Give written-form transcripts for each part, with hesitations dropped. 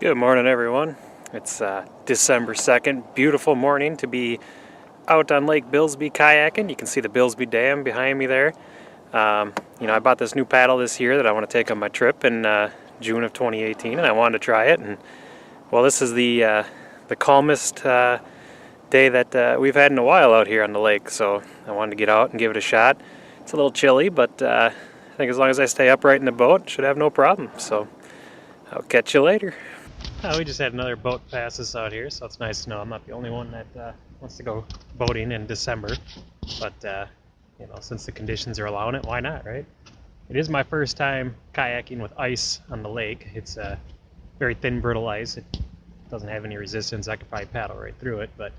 Good morning, everyone. It's December 2nd. Beautiful morning to be out on Lake Byllesby kayaking. You can see the Byllesby Dam behind me there. I bought this new paddle this year that I want to take on my trip in June of 2018, and I wanted to try it. And well, this is the calmest day that we've had in a while out here on the lake, so I wanted to get out and give it a shot. It's a little chilly, but I think as long as I stay upright in the boat, should have no problem. So I'll catch you later. We just had another boat pass us out here, so it's nice to know I'm not the only one that wants to go boating in December. But since the conditions are allowing it, why not, right? It is my first time kayaking with ice on the lake. It's very thin, brittle ice. It doesn't have any resistance. I could probably paddle right through it, but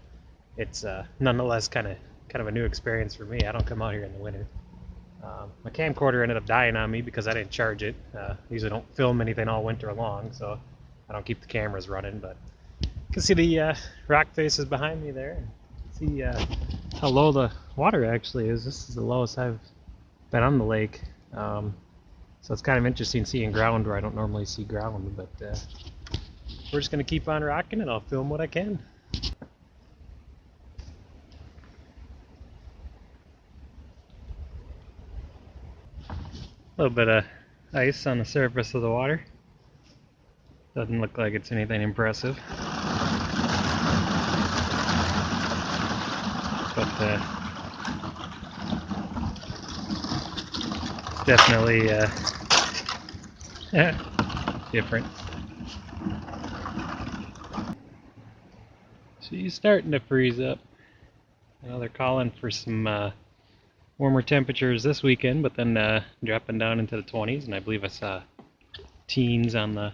it's nonetheless kind of a new experience for me. I don't come out here in the winter. My camcorder ended up dying on me because I didn't charge it. Usually don't film anything all winter long, so I don't keep the cameras running, but you can see the rock faces behind me there. See how low the water actually is. This is the lowest I've been on the lake. So it's kind of interesting seeing ground where I don't normally see ground, but we're just going to keep on rocking and I'll film what I can. A little bit of ice on the surface of the water. Doesn't look like it's anything impressive. But it's definitely different. She's starting to freeze up. They're calling for some warmer temperatures this weekend, but then dropping down into the 20s, and I believe I saw teens on the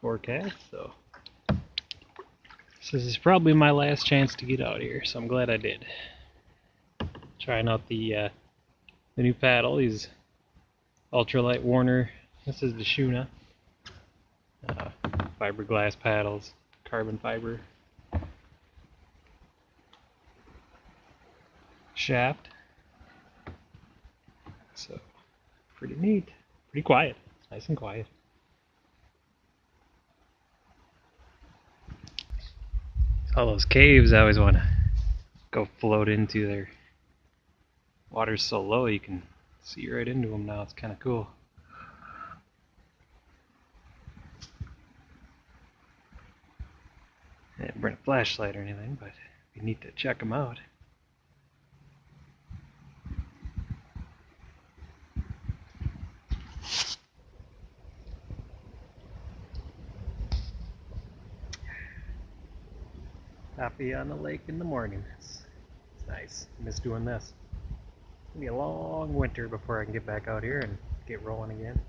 forecast. So this is probably my last chance to get out here, so I'm glad I did. Trying out the new paddle, these ultralight Warner. This is the Shuna. Fiberglass paddles, carbon fiber shaft. So pretty neat, pretty quiet, nice and quiet. All those caves I always want to go float into. Their water's so low you can see right into them now. It's kind of cool. I didn't bring a flashlight or anything, but it'd be neat to check them out. Coffee on the lake in the morning. It's nice. I miss doing this. It's gonna be a long winter before I can get back out here and get rolling again.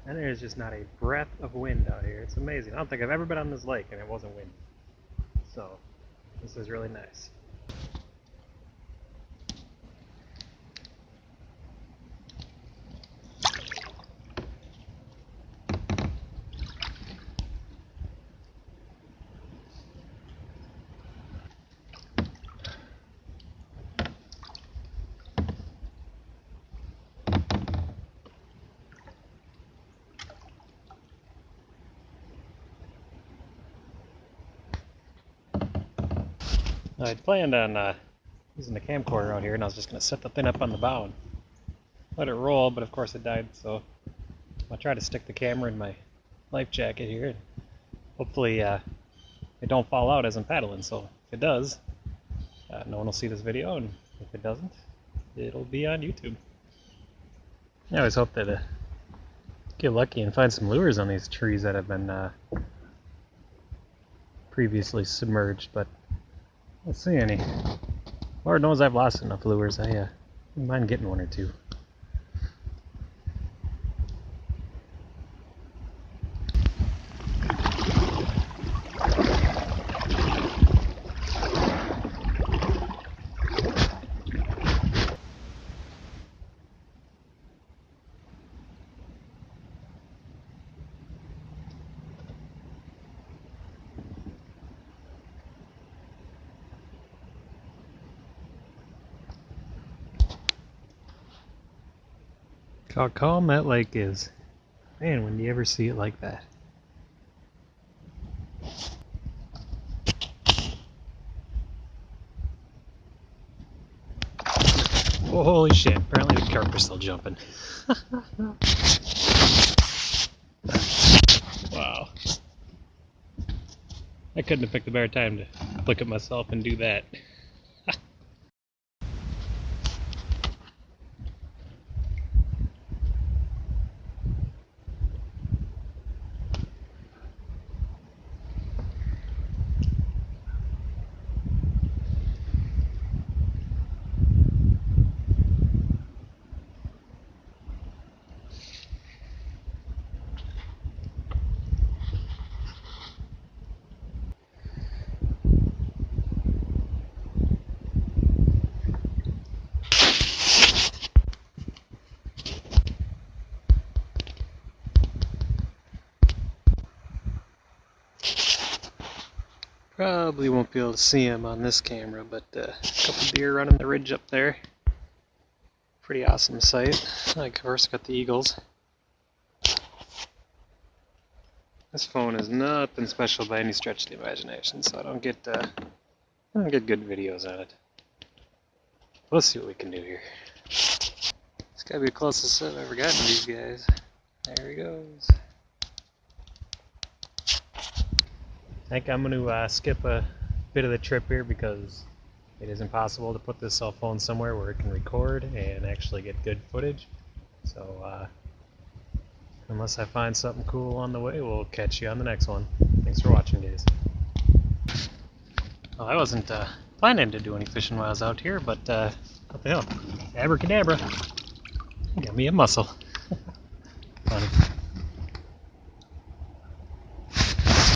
And there's just not a breath of wind out here. It's amazing. I don't think I've ever been on this lake and it wasn't windy. So this is really nice. I'd planned on using the camcorder out here, and I was just going to set the thing up on the bow and let it roll, but of course it died, so I'll try to stick the camera in my life jacket here, and hopefully it don't fall out as I'm paddling. So if it does, no one will see this video, and if it doesn't, it'll be on YouTube. I always hope that get lucky and find some lures on these trees that have been previously submerged, but I don't see any. Lord knows I've lost enough lures. I wouldn't mind getting one or two. How calm that lake is. Man, when do you ever see it like that? Oh, holy shit, apparently the carp are still jumping. Wow. I couldn't have picked a better time to look at myself and do that. Probably won't be able to see him on this camera, but a couple deer running the ridge up there. Pretty awesome sight. Of course, got the eagles. This phone is nothing special by any stretch of the imagination, so I don't get good videos on it. Let's see what we can do here. It's gotta be the closest I've ever gotten to these guys. There he goes. I think I'm going to skip a bit of the trip here because it is impossible to put this cell phone somewhere where it can record and actually get good footage. So unless I find something cool on the way, we'll catch you on the next one. Thanks for watching, guys. Well, I wasn't planning to do any fishing while I was out here, but what the hell? Abracadabra. Got me a mussel.